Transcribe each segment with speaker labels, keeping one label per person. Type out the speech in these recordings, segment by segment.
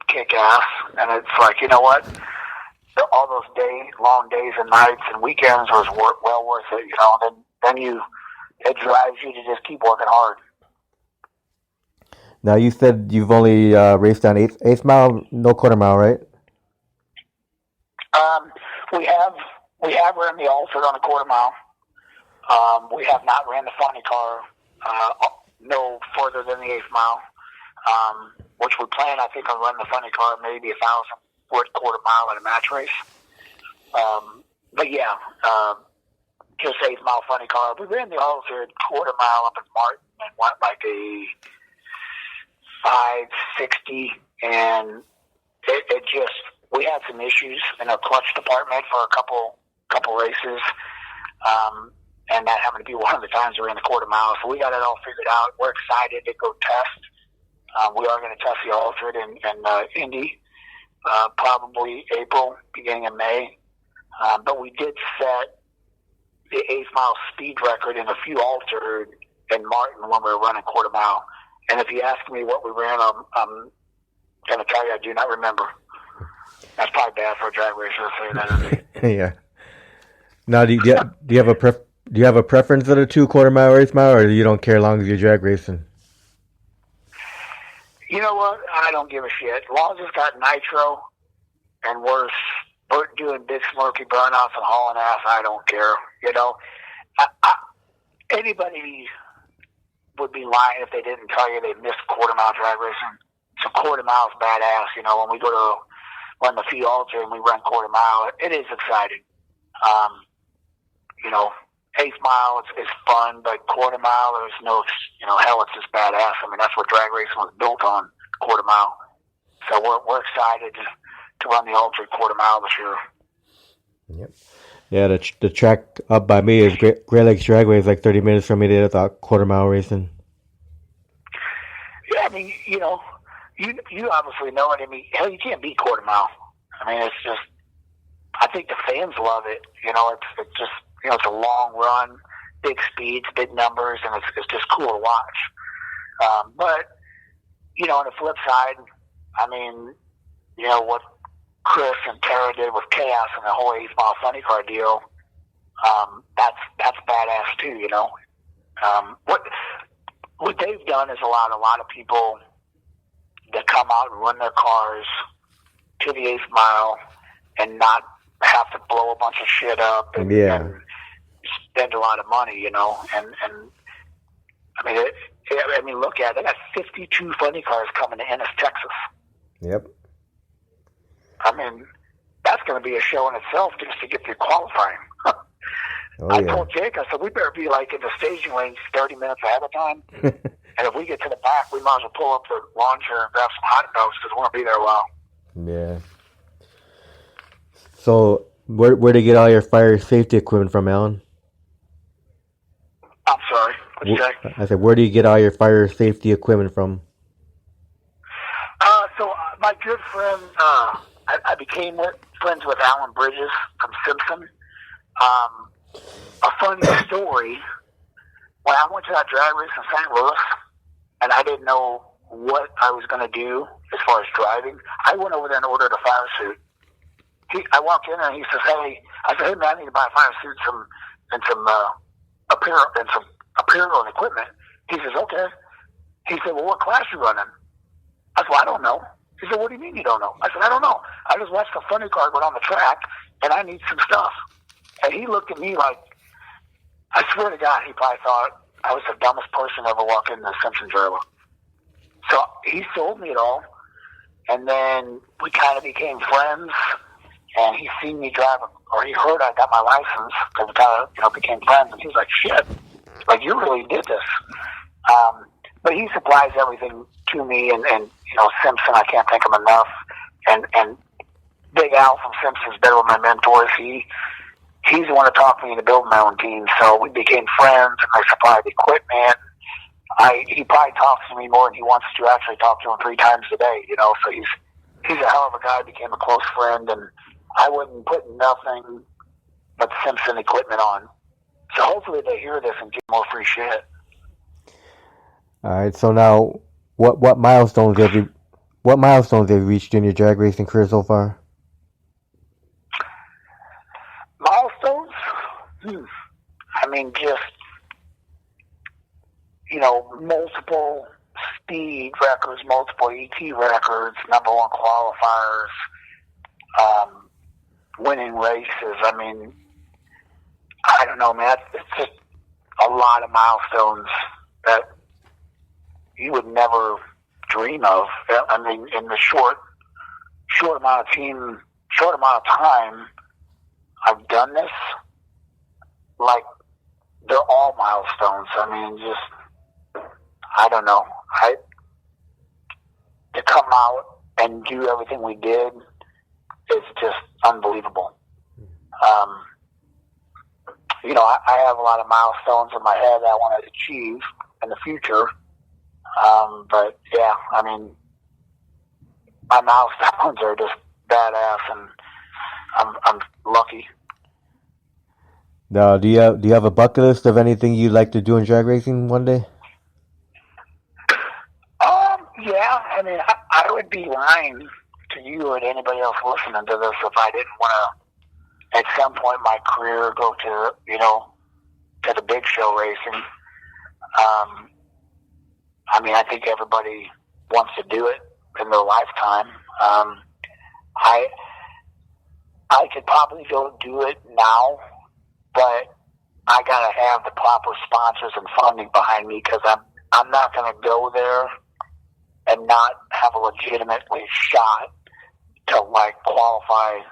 Speaker 1: kick ass. And it's like, you know what? All those long days and nights and weekends was well worth it, you know. Then it drives you to just keep working hard.
Speaker 2: Now you said you've only raced on eighth mile, no quarter mile, right?
Speaker 1: We have ran the Alford on a quarter mile. We have not ran the funny car no further than the 8th mile, which we plan, I think, on running the funny car maybe 1,000-foot quarter mile in a match race. But yeah, just 8th mile funny car. We ran the Alford quarter mile up in Martin and went like a 560, and it just, we had some issues in our clutch department for a couple races, and that happened to be one of the times we ran the quarter mile. So we got it all figured out. We're excited to go test. We are going to test the Alford in Indy, probably April, beginning of May. But we did set the 8th mile speed record in a few altered in Martin when we were running quarter mile. And if you ask me what we ran, I'm going to tell you I do not remember. That's probably bad for a drag racer to say that.
Speaker 2: Yeah. Now, do you have a preference of the 2 quarter mile or 8th mile, or you don't care as long as you're drag racing?
Speaker 1: You know what? I don't give a shit. As long as it's got nitro and we're doing big smoky burnouts and hauling ass, I don't care. You know, anybody would be lying if they didn't tell you they missed quarter mile drag racing. So quarter mile is badass. You know, when we go to run the feed altar and we run quarter mile, it is exciting. You know, 8th mile is fun, but quarter mile, there's no, you know, hell, it's just badass. I mean, that's what drag racing was built on, quarter mile. So we're excited to run the ultra quarter mile this year.
Speaker 2: Yep. Yeah, the track up by me is Great Lakes Dragway is like 30 minutes from me. They thought quarter mile racing.
Speaker 1: Yeah, I mean, you know, you obviously know it. I mean, hell, you can't beat quarter mile. I mean, it's just, I think the fans love it. You know, it's just, you know, it's a long run, big speeds, big numbers, and it's just cool to watch. But, you know, on the flip side, I mean, you know, what Chris and Tara did with Chaos and the whole 8th mile funny car deal, that's badass too, you know. What they've done is allowed a lot of people that come out and run their cars to the 8th mile and not have to blow a bunch of shit up and spend a lot of money, you know. And I mean, look at it. They got 52 funny cars coming to Ennis, Texas.
Speaker 2: Yep.
Speaker 1: I mean, that's going to be a show in itself just to get through qualifying. I told Jake, I said, we better be like in the staging lanes 30 minutes ahead of time. And if we get to the back, we might as well pull up the lawn chair and grab some hot dogs because we're going to be there a while.
Speaker 2: Yeah. So, where do you get all your fire safety equipment from, Allan?
Speaker 1: I'm sorry. What'd you say?
Speaker 2: I said, where do you get all your fire safety equipment from?
Speaker 1: So my good friend, I became friends with Allan Bridges from Simpson. A funny story, when I went to that drag race in St. Louis, and I didn't know what I was going to do as far as driving, I went over there and ordered a fire suit. I walked in and he says, "Hey," I said, "Hey man, I need to buy a fire suit and some apparel and equipment." He says, "Okay." He said, "Well, what class you running?" I said, "Well, I don't know." He said, "What do you mean you don't know?" I said, "I don't know. I just watched the funny car go down the track, and I need some stuff." And he looked at me like, I swear to God, he probably thought I was the dumbest person ever walking in the Simpson trailer. So he sold me it all, and then we kind of became friends. And he seen me drive, or he heard I got my license, because we kind of, became friends. And he's like, "Shit, like you really did this." But he supplies everything to me, and Simpson, I can't thank him enough. And Big Al from Simpson's been one of my mentors. He's the one that taught me to build my own team. So we became friends, and I supplied equipment. He probably talks to me more than he wants to actually talk to him 3 times a day, So he's a hell of a guy. Became a close friend, and I wouldn't put nothing but Simpson equipment on. So hopefully they hear this and get more free shit.
Speaker 2: All right. So now, what milestones have you What milestones have you reached in your drag racing career so far?
Speaker 1: Milestones? I mean, just, multiple speed records, multiple ET records, number one qualifiers, winning races. I mean, I don't know, man. It's just a lot of milestones that you would never dream of. I mean, in the short amount of time I've done this, like, they're all milestones. I mean, just, I don't know. To come out and do everything we did is just unbelievable. I have a lot of milestones in my head that I want to achieve in the future. But yeah, I mean, my milestones are just badass, and I'm lucky.
Speaker 2: Now, do you have a bucket list of anything you'd like to do in drag racing one day?
Speaker 1: Yeah, I mean, I would be lying to you or to anybody else listening to this if I didn't want to, at some point in my career, go to the big show racing. I mean, I think everybody wants to do it in their lifetime. I could probably go do it now, but I gotta have the proper sponsors and funding behind me, because I'm not gonna go there and not have a legitimately shot to qualify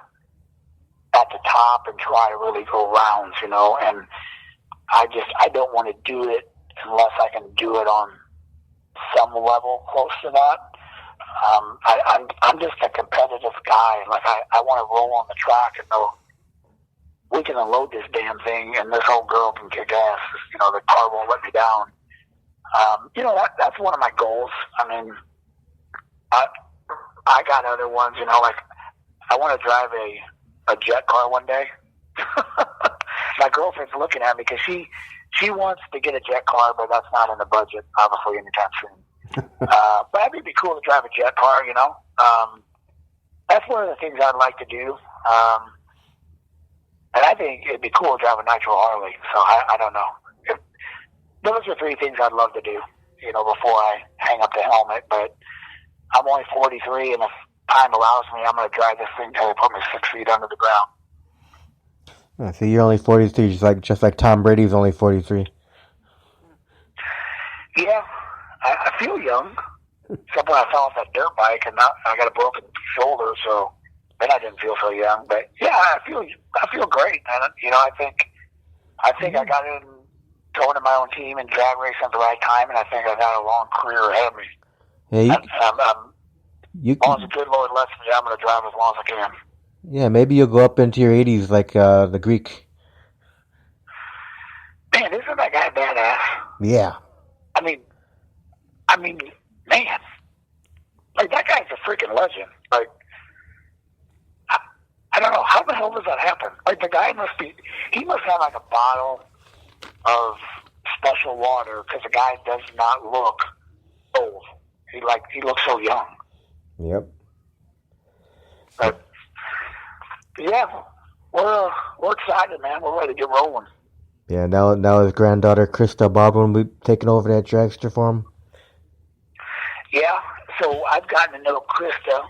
Speaker 1: at the top and try to really go rounds, and I don't want to do it unless I can do it on some level close to that. I'm just a competitive guy. I want to roll on the track and know we can unload this damn thing, and this old girl can kick ass. The car won't let me down. That's one of my goals. I mean, I got other ones. I want to drive a jet car one day. My girlfriend's looking at me because she wants to get a jet car, but that's not in the budget, obviously, anytime soon. But it'd be cool to drive a jet car, That's one of the things I'd like to do. And I think it'd be cool to drive a Nitro Harley. So I don't know. Those are three things I'd love to do, before I hang up the helmet. But I'm only 43, and if time allows me, I'm going to drive this thing till they put me 6 feet under the ground.
Speaker 2: So you're only 43, just like Tom Brady's only 43.
Speaker 1: Yeah, I feel young. Except when I fell off that dirt bike and I got a broken shoulder, so then I didn't feel so young. But yeah, I feel great, man. I think I got in towing in my own team and drag racing at the right time, and I think I got a long career ahead of me.
Speaker 2: Yeah,
Speaker 1: as long as the good Lord lets me, I'm going to drive as long as I can.
Speaker 2: Yeah, maybe you'll go up into your 80s like the Greek.
Speaker 1: Man, isn't that guy badass?
Speaker 2: Yeah.
Speaker 1: I mean, man, that guy's a freaking legend. I don't know, how the hell does that happen? The guy he must have a bottle of special water, because the guy does not look old. He looks so young.
Speaker 2: Yep.
Speaker 1: But yeah, we're excited, man. We're ready to get rolling.
Speaker 2: Yeah, now his granddaughter Krista Baldwin will be taking over that dragster for him.
Speaker 1: Yeah, so I've gotten to know Krista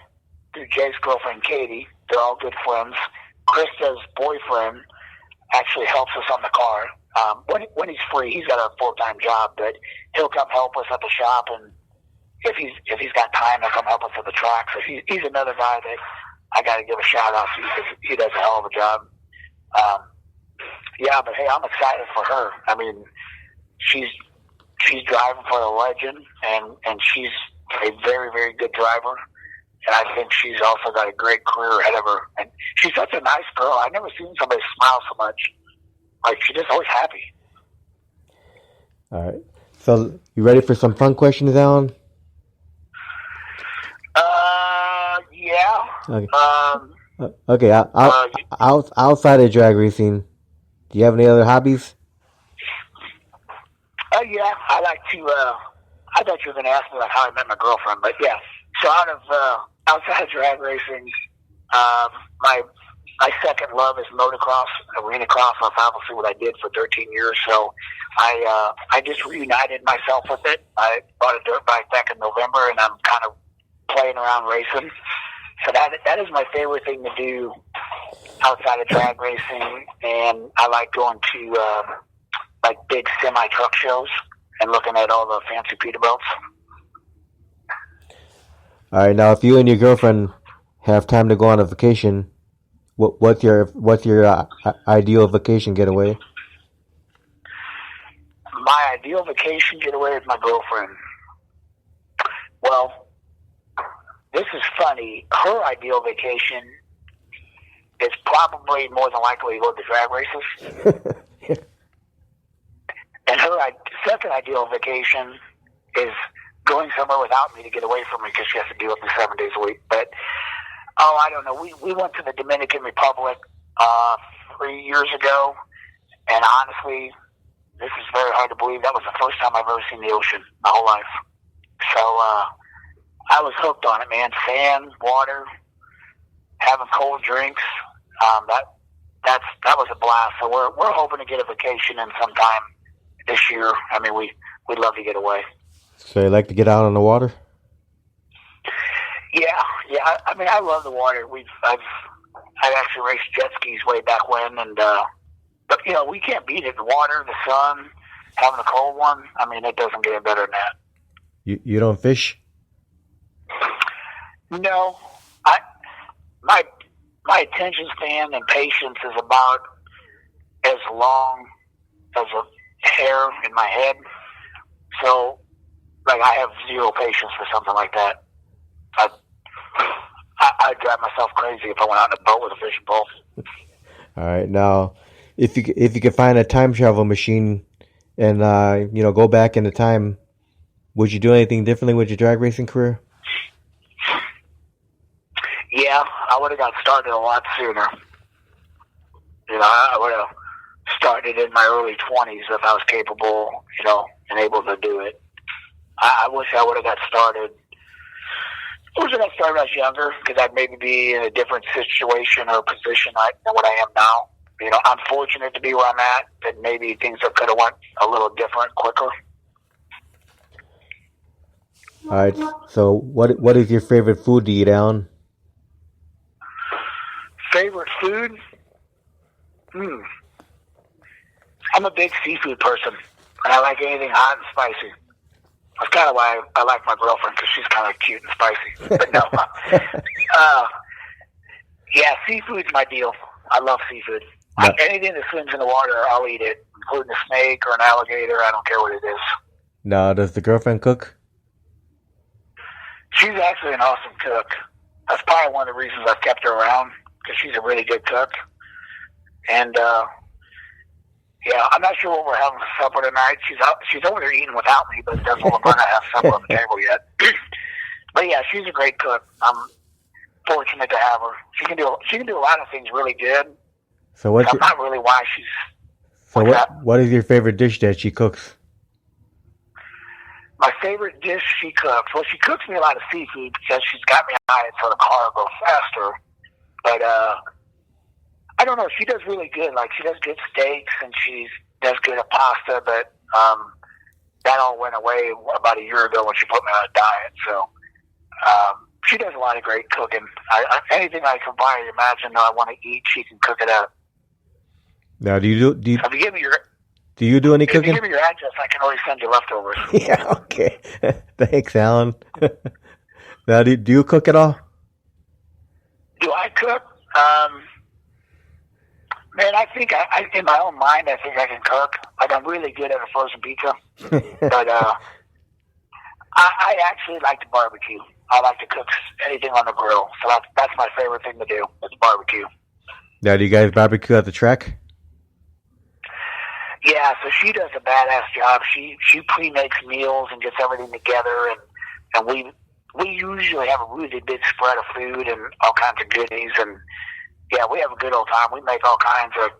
Speaker 1: through Jay's girlfriend Katie. They're all good friends. Krista's boyfriend actually helps us on the car. When he's free, he's got a full-time job, but he'll come help us at the shop, and if he's got time, he'll come help us at the track. So he's another guy that I got to give a shout out to, because he does a hell of a job. Yeah, but hey, I'm excited for her. I mean, she's driving for a legend, and she's a very, very good driver. And I think she's also got a great career ahead of her. And she's such a nice girl. I've never seen somebody smile so much. She's just always happy.
Speaker 2: All right. So, you ready for some fun questions, Allan?
Speaker 1: Yeah.
Speaker 2: Okay. Outside of drag racing, do you have any other hobbies?
Speaker 1: Yeah. I like to. I thought you were going to ask me how I met my girlfriend, but yeah, So outside of drag racing, my second love is motocross, arena cross. That's obviously what I did for 13 years. So I just reunited myself with it. I bought a dirt bike back in November, and I'm kind of playing around racing. So that is my favorite thing to do outside of drag racing, and I like going to like big semi truck shows and looking at all the fancy Peterbilts.
Speaker 2: All right, now if you and your girlfriend have time to go on a vacation, what's your ideal vacation getaway?
Speaker 1: My ideal vacation getaway with my girlfriend. Well, this is funny. Her ideal vacation is probably more than likely to go to drag races. And her second ideal vacation is going somewhere without me to get away from me because she has to deal with me 7 days a week. But, I don't know. We went to the Dominican Republic 3 years ago, and honestly, this is very hard to believe. That was the first time I've ever seen the ocean my whole life. So I was hooked on it, man. Sand, water, having cold drinks. That was a blast. So we're hoping to get a vacation in sometime this year. I mean, we'd love to get away.
Speaker 2: So you like to get out on the water?
Speaker 1: Yeah. I mean, I love the water. I've actually raced jet skis way back when, and but we can't beat it. The water, the sun, having a cold one. I mean, it doesn't get any better than that.
Speaker 2: You don't fish?
Speaker 1: No, my attention span and patience is about as long as a hair in my head. So, like, I have zero patience for something like that. I'd drive myself crazy if I went out in a boat with a fishing pole.
Speaker 2: All right, now, if you could find a time travel machine and go back into time, would you do anything differently with your drag racing career?
Speaker 1: Yeah, I would have got started a lot sooner. I would have started in my early 20s if I was capable, and able to do it. I wish I would have got started. I wish I got started when I was younger, because I'd maybe be in a different situation or position than what I am now. I'm fortunate to be where I'm at, but maybe things could have went a little different quicker.
Speaker 2: All right. So, what is your favorite food to eat, Allan?
Speaker 1: Favorite food? I'm a big seafood person, and I like anything hot and spicy. That's kind of why I like my girlfriend, because she's kind of cute and spicy. But no, yeah, seafood's my deal. I love seafood.
Speaker 2: No.
Speaker 1: Anything that swims in the water, I'll eat it, including a snake or an alligator. I don't care what it is.
Speaker 2: Now, does the girlfriend cook?
Speaker 1: She's actually an awesome cook. That's probably one of the reasons I've kept her around, because she's a really good cook. And yeah, I'm not sure what we're having for supper tonight. She's over there eating without me, but it doesn't look like I have supper on the table yet. But yeah, she's a great cook. I'm fortunate to have her. She can do a lot of things really good.
Speaker 2: So
Speaker 1: I'm not really why she's.
Speaker 2: So what is your favorite dish that she cooks?
Speaker 1: My favorite dish she cooks. Well, she cooks me a lot of seafood because she's got me eye for the car go faster. But I don't know. She does really good. Like, she does good steaks and she does good at pasta. But that all went away about a year ago when she put me on a diet. So she does a lot of great cooking. Anything I can buy or imagine that I want to eat, she can cook it up.
Speaker 2: Now, do you do you do any cooking?
Speaker 1: If you give me your address, I can always send you leftovers.
Speaker 2: Yeah, okay. Thanks, Allan. Now, do you cook at all?
Speaker 1: Do I cook? Man, I think in my own mind, I think I can cook. Like, I'm really good at a frozen pizza. But I actually like to barbecue. I like to cook anything on the grill. So that's my favorite thing to do, is barbecue.
Speaker 2: Now, do you guys barbecue at the track?
Speaker 1: Yeah, so she does a badass job. She pre-makes meals and gets everything together, and we usually have a really big spread of food and all kinds of goodies, and yeah, we have a good old time. We make all kinds of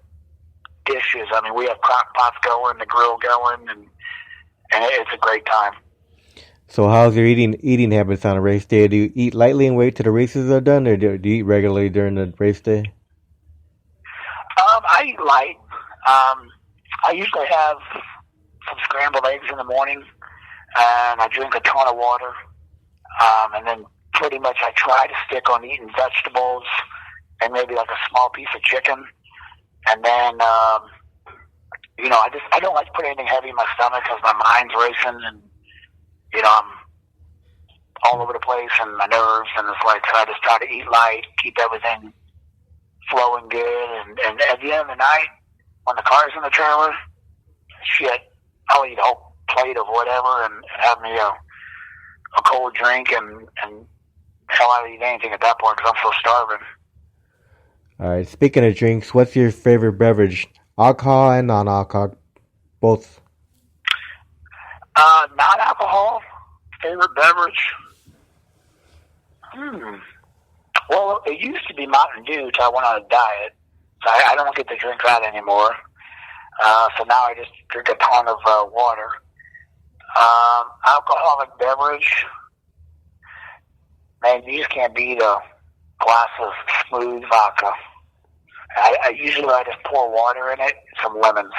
Speaker 1: dishes. I mean, we have crock pots going, the grill going, and it's a great time.
Speaker 2: So how's your eating habits on a race day? Do you eat lightly and wait till the races are done, or do you eat regularly during the race day?
Speaker 1: I eat light. I usually have some scrambled eggs in the morning, and I drink a ton of water. And then pretty much I try to stick on eating vegetables and maybe like a small piece of chicken. And then, I don't like to put anything heavy in my stomach because my mind's racing and, I'm all over the place and my nerves. And it's like, I just try to eat light, keep everything flowing good. And at the end of the night, when the car's in the trailer, shit, I'll eat a whole plate of whatever and have me a cold drink and hell, I'll eat anything at that point because I'm so starving.
Speaker 2: All right. Speaking of drinks, what's your favorite beverage? Alcohol and non-alcohol, both.
Speaker 1: Non-alcohol favorite beverage. Well, it used to be Mountain Dew until I went on a diet, so I don't get to drink that anymore. So now I just drink a ton of water. Alcoholic beverage. Man, you just can't beat a glass of smooth vodka. I usually just pour water in it, some lemons,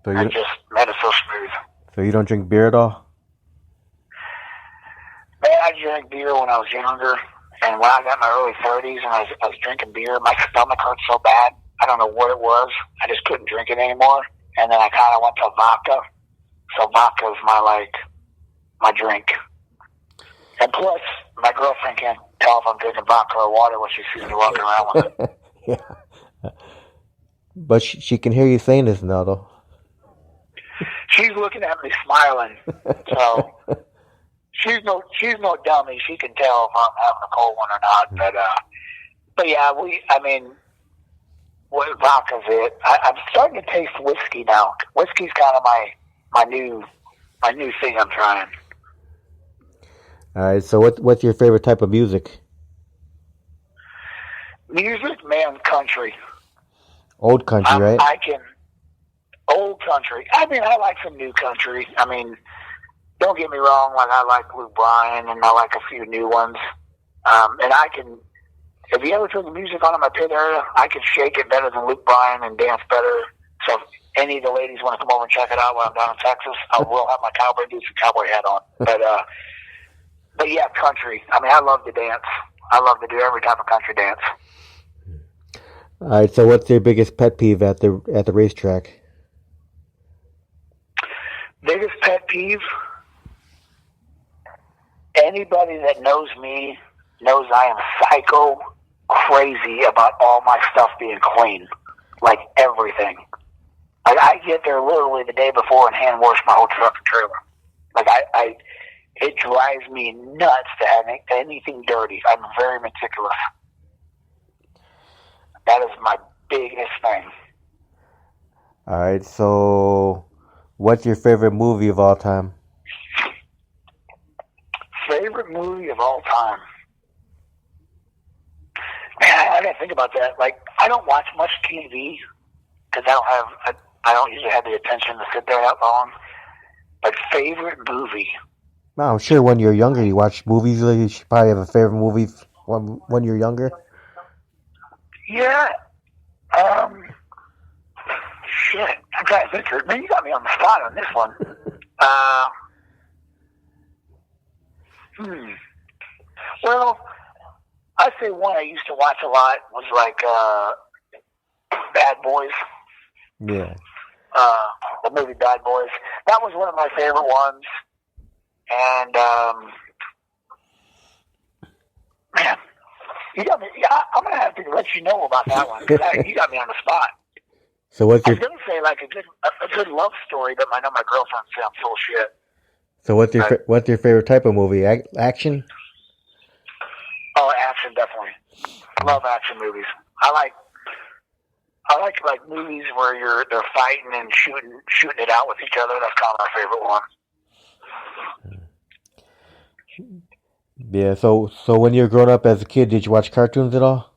Speaker 1: and just made it so smooth.
Speaker 2: So you don't drink beer at all?
Speaker 1: Man, I drank beer when I was younger, and when I got in my early 30s and I was drinking beer, my stomach hurt so bad. I don't know what it was. I just couldn't drink it anymore. And then I kind of went to vodka. So vodka is my drink. And plus, my girlfriend can't tell if I'm drinking vodka or water when she sees me walking around with it.
Speaker 2: Yeah. But she can hear you saying this now, though.
Speaker 1: She's looking at me smiling. So she's no dummy. She can tell if I'm having a cold one or not. But yeah, vodka's it. I'm starting to taste whiskey now. Whiskey's kind of my new thing I'm trying.
Speaker 2: All right. So what's your favorite type of music?
Speaker 1: Music, man, country.
Speaker 2: Old country, right?
Speaker 1: Old country. I like some new country. Don't get me wrong. Like I like Luke Bryan, and I like a few new ones. And if you ever turn the music on in my pit area, I can shake it better than Luke Bryan and dance better. So if any of the ladies want to come over and check it out while I'm down in Texas, I will have my cowboy boots and cowboy hat on. But yeah, country. I love to dance. I love to do every type of country dance.
Speaker 2: All right. So what's your biggest pet peeve at the racetrack?
Speaker 1: Biggest pet peeve? Anybody that knows me knows I am psycho crazy about all my stuff being clean. Like everything. Like I get there literally the day before and hand wash my whole truck and trailer. Like it drives me nuts to have anything dirty. I'm very meticulous. That is my biggest thing.
Speaker 2: All right. So what's your favorite movie of all time?
Speaker 1: Favorite movie of all time? Man, I didn't think about that. Like, I don't watch much TV because I don't usually have the attention to sit there that long. But favorite movie?
Speaker 2: No, I'm sure when you're younger you watch movies. You should probably have a favorite movie when you're younger.
Speaker 1: Yeah. Shit. I'm trying to think. Man, you got me on the spot on this one. Well, I'd say one I used to watch a lot was like Bad Boys.
Speaker 2: Yeah.
Speaker 1: The movie Bad Boys. That was one of my favorite ones. And man, you got me. I'm gonna have to let you know about that one because you got me on the spot.
Speaker 2: So what's your?
Speaker 1: I was gonna say like a good love story, but I know my girlfriend said I'm full of shit.
Speaker 2: So what's your favorite type of movie? Action?
Speaker 1: Oh, action definitely. Love action movies. I like movies where they're fighting and shooting it out with each other. That's kind of my favorite one.
Speaker 2: Yeah. So when you were growing up as a kid, did you watch cartoons at all?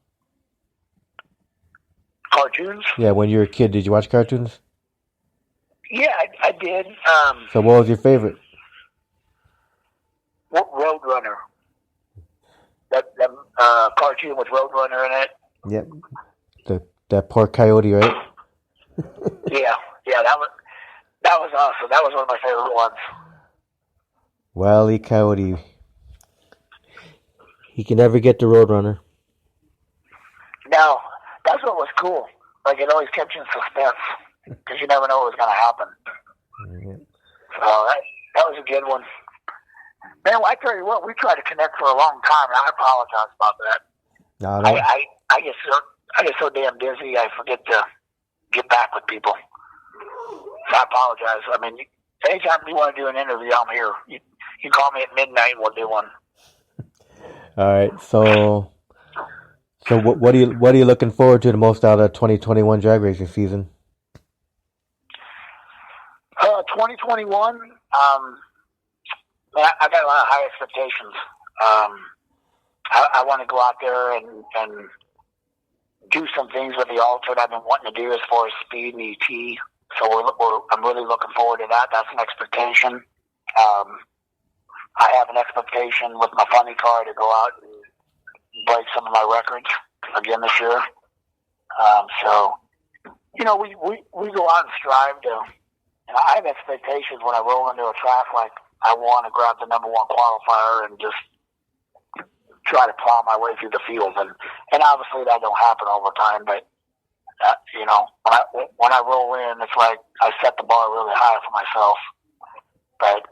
Speaker 1: Cartoons?
Speaker 2: Yeah. When you were a kid, did you watch cartoons?
Speaker 1: Yeah, I did.
Speaker 2: So what was your favorite?
Speaker 1: Roadrunner. That cartoon with Roadrunner in it.
Speaker 2: Yep. That poor coyote, right?
Speaker 1: Yeah, that was awesome. That was one of my favorite ones.
Speaker 2: Wile E. Coyote. He can never get the Roadrunner.
Speaker 1: Now, that's what was cool. Like, it always kept you in suspense because you never know what was going to happen.
Speaker 2: Yep.
Speaker 1: So that was a good one. Man, well, I tell you what, we tried to connect for a long time, and I apologize about that.
Speaker 2: No,
Speaker 1: I get so damn busy, I forget to get back with people. So I apologize. I mean, anytime you want to do an interview, I'm here. You call me at midnight, and we'll do one.
Speaker 2: All right. So what are you looking forward to the most out of 2021 drag racing season?
Speaker 1: 2021. I got a lot of high expectations. I want to go out there and do some things with the Altered I've been wanting to do as far as speed and ET. So I'm really looking forward to that. That's an expectation. I have an expectation with my funny car to go out and break some of my records again this year. So, we go out and strive to, and I have expectations when I roll into a track like I want to grab the number one qualifier and just try to plow my way through the field. And obviously that don't happen all the time, but when I roll in, it's like I set the bar really high for myself. But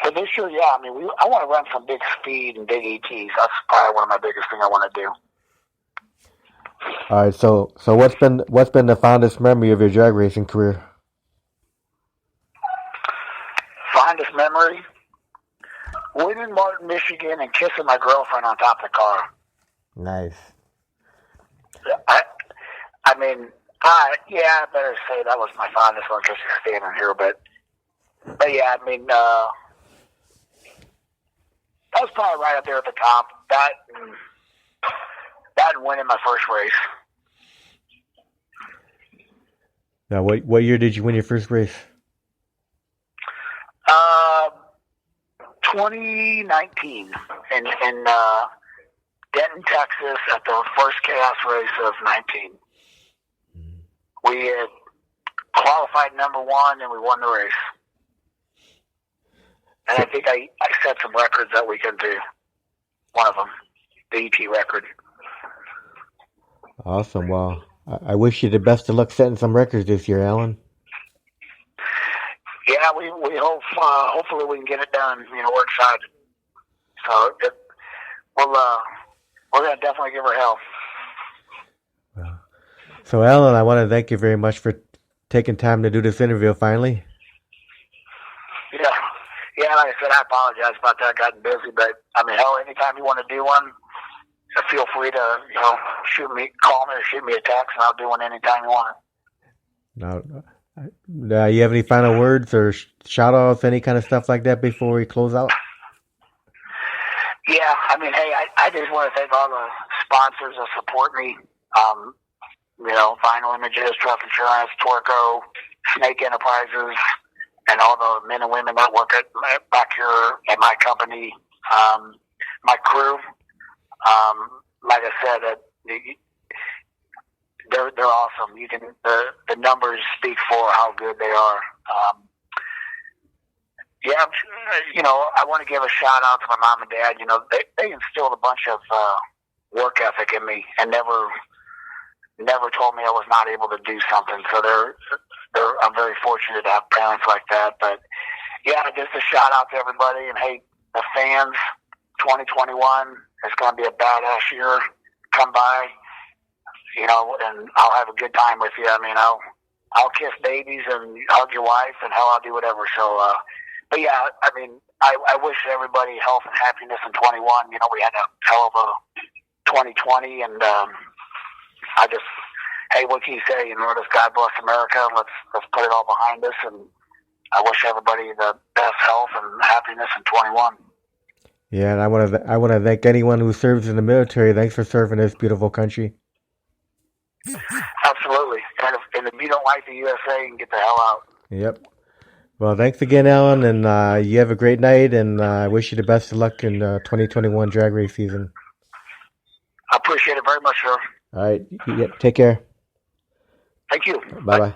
Speaker 1: for this year, yeah, I mean, I want to run some big speed and big ETs. That's probably one of my biggest things I want to do.
Speaker 2: All right, so what's been the fondest memory of your drag racing career?
Speaker 1: Fondest memory? Winning Martin, Michigan, and kissing my girlfriend on top of the car.
Speaker 2: Nice.
Speaker 1: I mean, I better say that was my fondest one because she's standing here. But yeah, I mean, that was probably right up there at the top. That and winning my first race.
Speaker 2: Now, what year did you win your first race?
Speaker 1: 2019 in Denton, Texas, at the first chaos race of 19. We had qualified number one, and we won the race. And I think I set some records that weekend too. One of them, the ET record.
Speaker 2: Awesome. Well, I wish you the best of luck setting some records this year, Allan.
Speaker 1: Yeah, we hope hopefully we can get it done. We're excited. So we're gonna definitely give her hell.
Speaker 2: So, Allan, I want to thank you very much for taking time to do this interview finally.
Speaker 1: Yeah, like I said, I apologize about that. I got busy, but I mean, hell, anytime you want to do one, feel free to call me or shoot me a text, and I'll do one anytime you want.
Speaker 2: Now, you have any final words or shout outs, any kind of stuff like that before we close out?
Speaker 1: Yeah, I mean, hey, I just want to thank all the sponsors that support me. Vinyl Images, Truck Insurance, Torco, Snake Enterprises, and all the men and women that work back here at my company, my crew. Like I said, they're awesome. The numbers speak for how good they are. I want to give a shout out to my mom and dad. They instilled a bunch of work ethic in me and never told me I was not able to do something. So I'm very fortunate to have parents like that. But yeah, just a shout out to everybody. And hey, the fans, 2021 is going to be a badass year. Come by, and I'll have a good time with you. I mean, I'll kiss babies and hug your wife, and hell, I'll do whatever. So, but yeah, I mean, I wish everybody health and happiness in 21. We had a hell of a 2020, and hey, what can you say? Just God bless America. Let's put it all behind us, and I wish everybody the best health and happiness in 21.
Speaker 2: Yeah, and I want to thank anyone who serves in the military. Thanks for serving this beautiful country.
Speaker 1: Absolutely, and if you don't like the USA, you can get the hell out.
Speaker 2: Yep. Well, thanks again, Alan, and you have a great night, and I wish you the best of luck in 2021 drag race season.
Speaker 1: I appreciate it very much, sir.
Speaker 2: All right, take care.
Speaker 1: Thank you.
Speaker 2: Bye bye.